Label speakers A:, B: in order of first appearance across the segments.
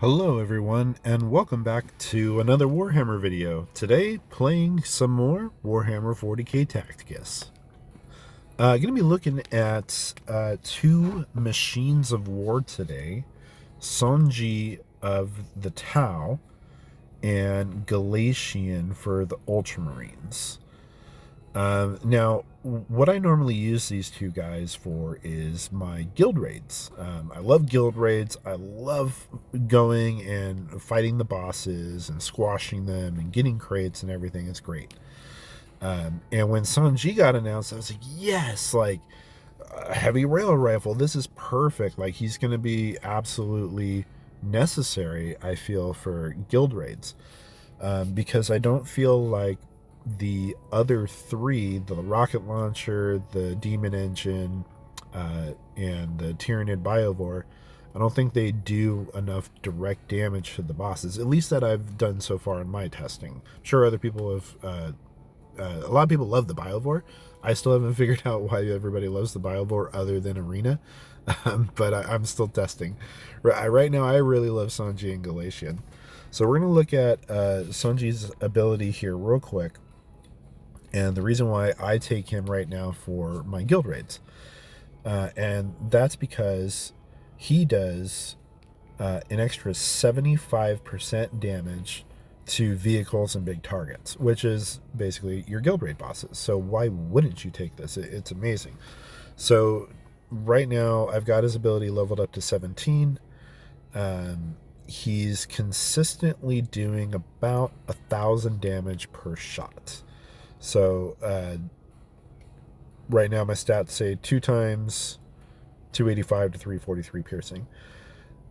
A: Hello everyone, and welcome back to another Warhammer video. Today, playing some more Warhammer 40k Tacticus. Going to be looking at two machines of war today. Tson'Ji of the Tau, and Galatian for the Ultramarines. Now, what I normally use these two guys for is my guild raids. I love guild raids. I love going and fighting the bosses and squashing them and getting crates and everything. It's great. And when Tson'Ji got announced, I was like, yes, like a heavy rail rifle. This is perfect. Like he's going to be absolutely necessary, I feel, for guild raids. Because I don't feel like the other three, the rocket launcher, the demon engine, and the Tyrannid Biovore, I don't think they do enough direct damage to the bosses, at least that I've done so far in my testing. I'm sure other people have, a lot of people love the Biovore. I still haven't figured out why everybody loves the Biovore other than Arena, but I'm still testing. Right now, I really love Tson'Ji and Galatian. So we're going to look at Tson'Ji's ability here real quick, and the reason why I take him right now for my guild raids. And that's because he does an extra 75% damage to vehicles and big targets, which is basically your guild raid bosses. So why wouldn't you take this? It's amazing. So right now I've got his ability leveled up to 17. He's consistently doing about 1,000 damage per shot. So right now my stats say 2 times 285 to 343 piercing.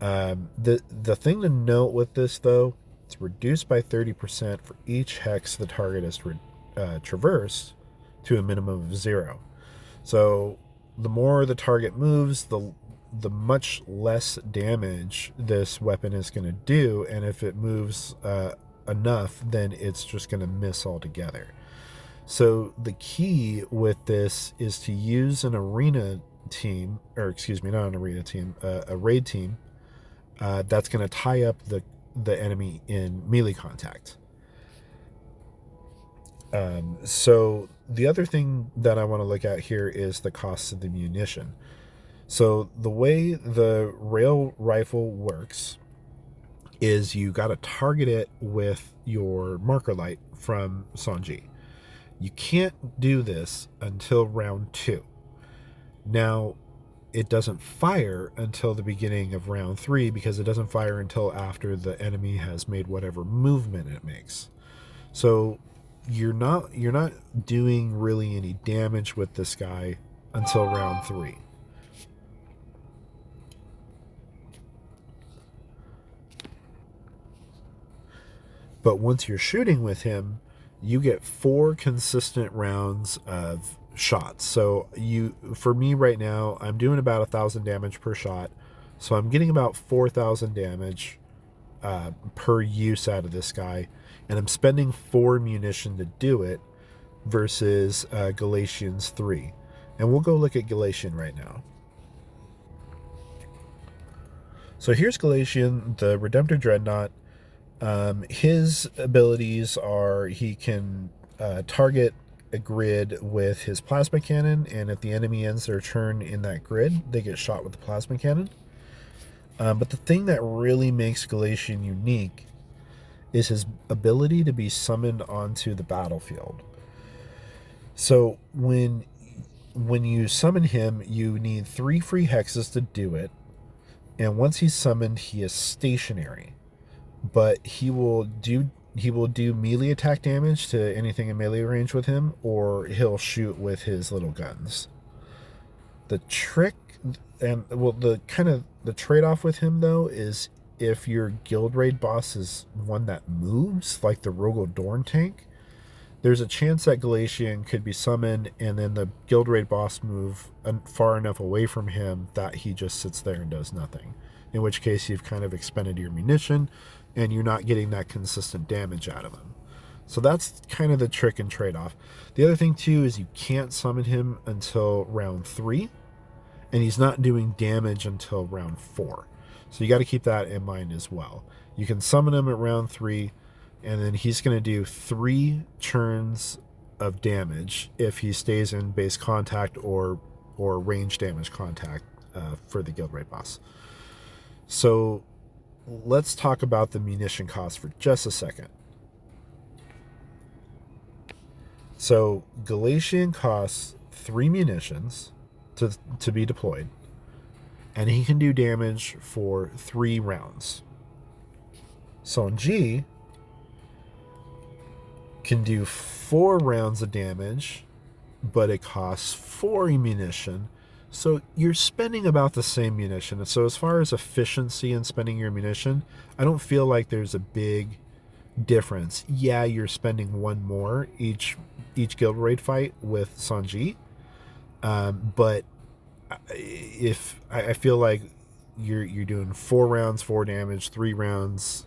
A: The thing to note with this, though, it's reduced by 30% for each hex the target has traversed to a minimum of 0. So the more the target moves, the much less damage this weapon is going to do, and if it moves enough, then it's just going to miss altogether. So the key with this is to use an arena team, or excuse me, not an arena team, a raid team that's going to tie up the enemy in melee contact. So the other thing that I want to look at here is the cost of the munition. So the way the rail rifle works is you got to target it with your marker light from Tson'Ji. You can't do this until round 2. Now, it doesn't fire until the beginning of round 3 because it doesn't fire until after the enemy has made whatever movement it makes. So you're not doing really any damage with this guy until round 3. But once you're shooting with him, you get 4 consistent rounds of shots. So for me right now, I'm doing about 1,000 damage per shot. So I'm getting about 4,000 damage per use out of this guy. And I'm spending 4 munition to do it versus Galatian's 3. And we'll go look at Galatian right now. So here's Galatian, the Redemptor Dreadnought. His abilities are he can target a grid with his plasma cannon, and if the enemy ends their turn in that grid, they get shot with the plasma cannon. But the thing that really makes Galatian unique is his ability to be summoned onto the battlefield. So when you summon him, you need 3 free hexes to do it, and once he's summoned, he is stationary. But he will do melee attack damage to anything in melee range with him, or he'll shoot with his little guns. The trick, and well, the trade-off with him though is if your guild raid boss is one that moves, like the Rogel Dorn tank, there's a chance that Galatian could be summoned and then the guild raid boss move far enough away from him that he just sits there and does nothing. In which case you've kind of expended your munition and you're not getting that consistent damage out of him. So that's kind of the trick and trade-off. The other thing too is you can't summon him until round 3, and he's not doing damage until round 4. So you got to keep that in mind as well. You can summon him at round 3, and then he's going to do 3 turns of damage if he stays in base contact or range damage contact for the guild raid boss. So let's talk about the munition cost for just a second. So Galatian costs 3 munitions to be deployed, and he can do damage for 3 rounds. Tson'Ji can do 4 rounds of damage, but it costs 4 munition. So you're spending about the same munition. So as far as efficiency in spending your munition, I don't feel like there's a big difference. Yeah, you're spending 1 more each guild raid fight with Tson'Ji, but if I feel like you're doing 4 rounds, 4 damage, 3 rounds,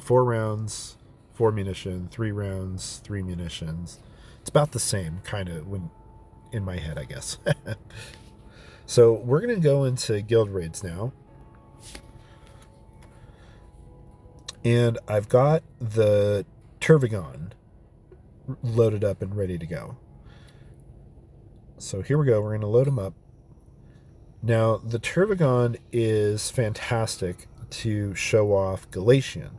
A: 4 rounds, 4 munition, 3 rounds, 3 munitions. It's about the same kind of when in my head, I guess. So we're going to go into guild raids now. And I've got the Turvigon loaded up and ready to go. So here we go. We're going to load them up. Now, the Turvigon is fantastic to show off Galatian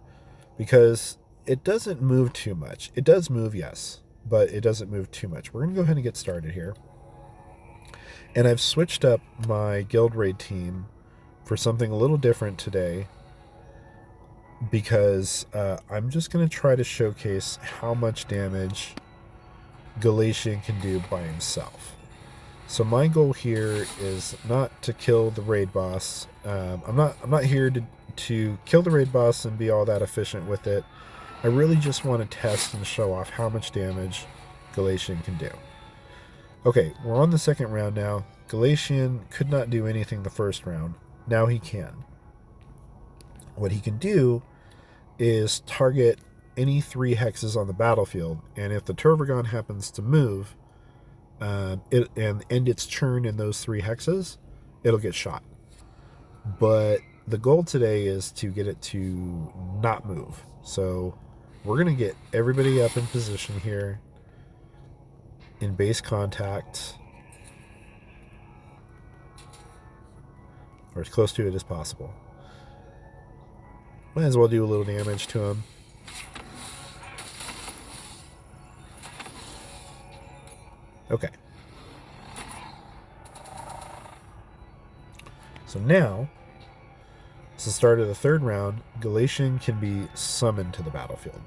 A: because it doesn't move too much. It does move, yes, but it doesn't move too much. We're going to go ahead and get started here. And I've switched up my guild raid team for something a little different today because I'm just going to try to showcase how much damage Galatian can do by himself. So my goal here is not to kill the raid boss. I'm not here to kill the raid boss and be all that efficient with it. I really just want to test and show off how much damage Galatian can do. Okay, we're on the second round now. Galatian could not do anything the first round. Now he can. What he can do is target any 3 hexes on the battlefield, and if the Turvigon happens to move and end its turn in those 3 hexes, it'll get shot. But the goal today is to get it to not move. So we're going to get everybody up in position here in base contact, or as close to it as possible. Might as well do a little damage to him. Okay. So now, it's the start of the 3rd round. Galatian can be summoned to the battlefield.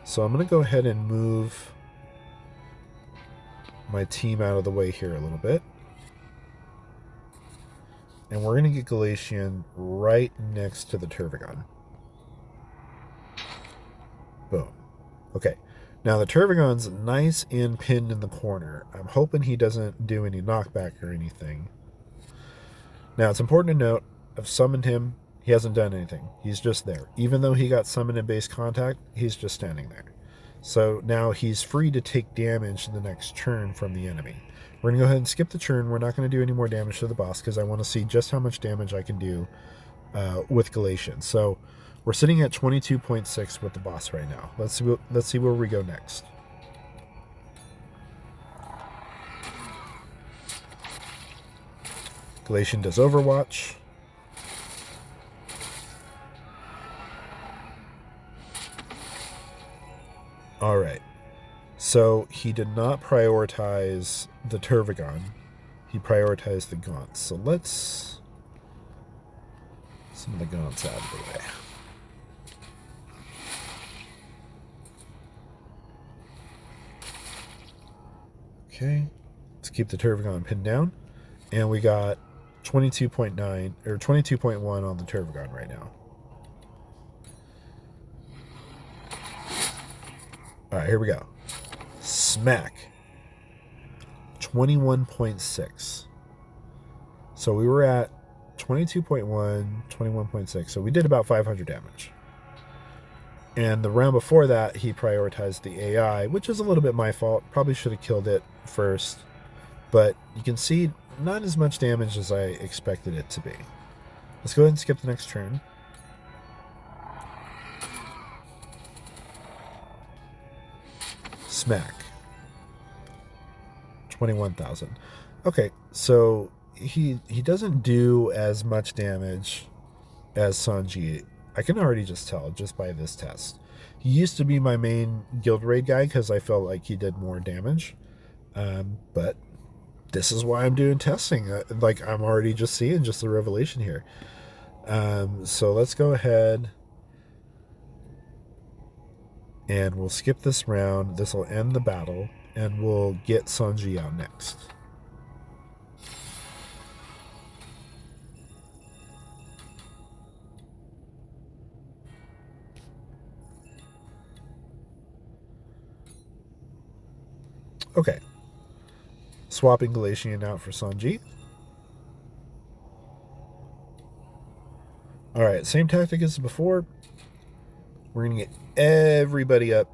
A: So I'm going to go ahead and move my team out of the way here a little bit. And we're going to get Galatian right next to the Turvigon. Boom. Okay. Now the Turvigon's nice and pinned in the corner. I'm hoping he doesn't do any knockback or anything. Now it's important to note, I've summoned him. He hasn't done anything. He's just there. Even though he got summoned in base contact, he's just standing there. So now he's free to take damage the next turn from the enemy. We're going to go ahead and skip the turn. We're not going to do any more damage to the boss because I want to see just how much damage I can do with Galatian. So we're sitting at 22.6 with the boss right now. Let's see where we go next. Galatian does Overwatch. All right. So he did not prioritize the Turvigon. He prioritized the Gaunts. So let's some of the Gaunts out of the way. Okay. Let's keep the Turvigon pinned down. And we got 22.9 or 22.1 on the Turvigon right now. All right, here we go. Smack. 21.6. So we were at 22.1, 21.6. So we did about 500 damage. And the round before that, he prioritized the AI, which is a little bit my fault. Probably should have killed it first. But you can see not as much damage as I expected it to be. Let's go ahead and skip the next turn. Smack. 21,000. Okay, so he doesn't do as much damage as Tson'Ji. I can already just tell just by this test. He used to be my main guild raid guy because I felt like he did more damage. But this is why I'm doing testing. Like, I'm already just seeing just the revelation here. So let's go ahead and we'll skip this round. This will end the battle, and we'll get Tson'Ji out next. Okay. Swapping Galatian out for Tson'Ji. Alright, same tactic as before. We're going to get everybody up.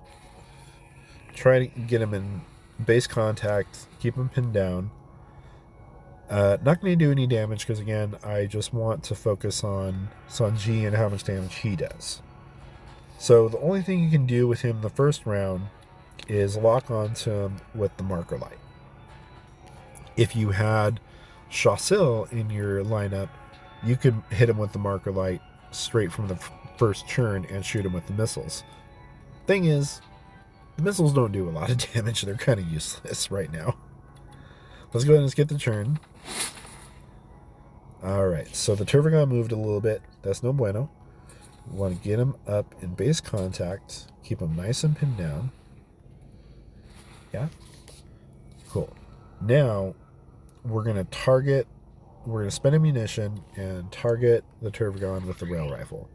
A: Try to get him in base contact. Keep him pinned down. Not going to do any damage because, again, I just want to focus on Tson'Ji and how much damage he does. So the only thing you can do with him the first round is lock onto him with the marker light. If you had Chassil in your lineup, you could hit him with the marker light straight from the first turn and shoot him with the missiles. Thing is, the missiles don't do a lot of damage. They're kind of useless right now. Let's go ahead and skip the turn. Alright, so the Turvagon moved a little bit. That's no bueno. We want to get him up in base contact. Keep him nice and pinned down. Yeah? Cool. Now, we're going to spend ammunition and target the Turvagon with the rail rifle.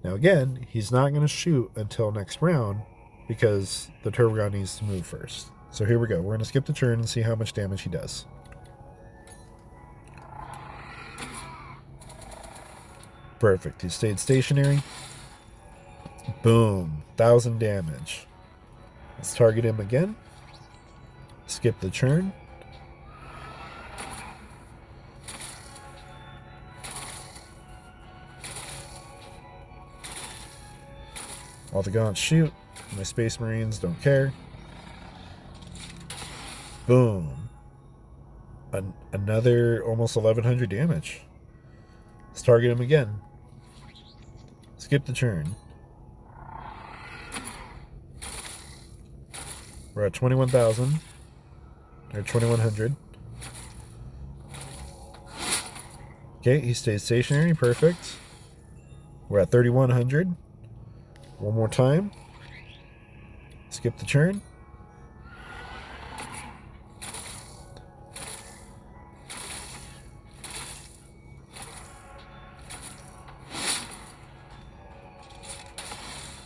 A: Now again, he's not going to shoot until next round because the Turvagon needs to move first. So here we go. We're going to skip the turn and see how much damage he does. Perfect. He stayed stationary. Boom. 1,000 damage. Let's target him again. Skip the turn. All the gaunts shoot. My Space Marines don't care. Boom. Another almost 1,100 damage. Let's target him again. Skip the turn. We're at 21,000. Or 2,100. Okay, he stays stationary. Perfect. We're at 3,100. One more time. Skip the turn.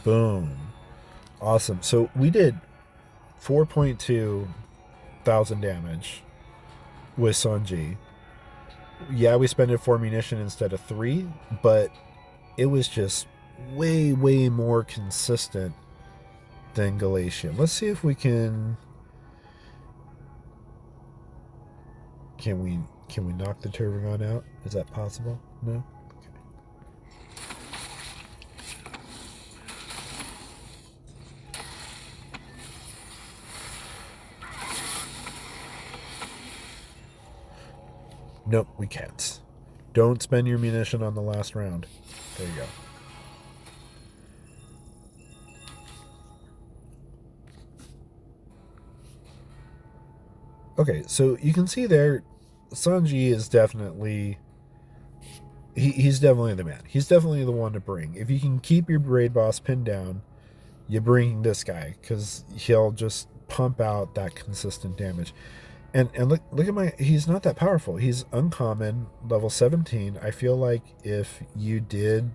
A: Boom. Awesome. So we did 4.2 thousand damage with Tson'Ji. Yeah, we spent 4 munition instead of 3, but it was just way more consistent than Galatian. Let's see if we can we knock the Turvagon out? Is that possible? No? Nope, we can't. Don't spend your munition on the last round. There you go. Okay, so you can see there, Tson'Ji is definitely... He's definitely the man. He's definitely the one to bring. If you can keep your raid boss pinned down, you bring this guy, because he'll just pump out that consistent damage. And look at my... He's not that powerful. He's uncommon, level 17. I feel like if you did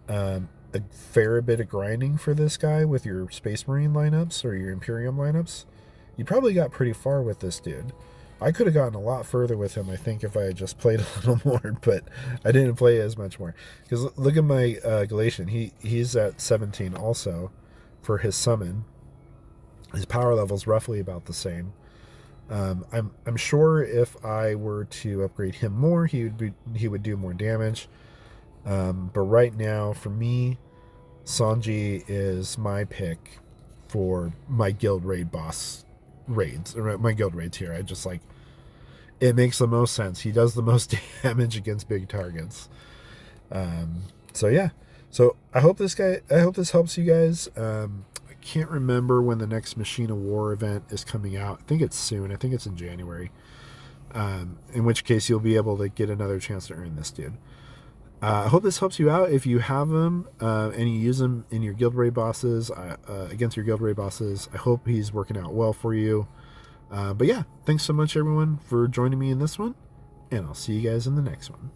A: a fair bit of grinding for this guy with your Space Marine lineups or your Imperium lineups, you probably got pretty far with this dude. I could have gotten a lot further with him, I think, if I had just played a little more, but I didn't play as much more. Because look at my Galatian. He's at 17 also for his summon. His power level's roughly about the same. I'm sure if I were to upgrade him more, he would do more damage. But right now, for me, Tson'Ji is my pick for my guild raid boss raids, or my guild raids here. I just like, it makes the most sense. He does the most damage against big targets. So yeah. So I hope this helps you guys. I can't remember when the next Machine of War event is coming out. I think it's soon. I think it's in January. In which case you'll be able to get another chance to earn this dude. I hope this helps you out if you have him and you use him in your guild raid bosses, against your guild raid bosses. I hope he's working out well for you. But yeah, thanks so much everyone for joining me in this one, and I'll see you guys in the next one.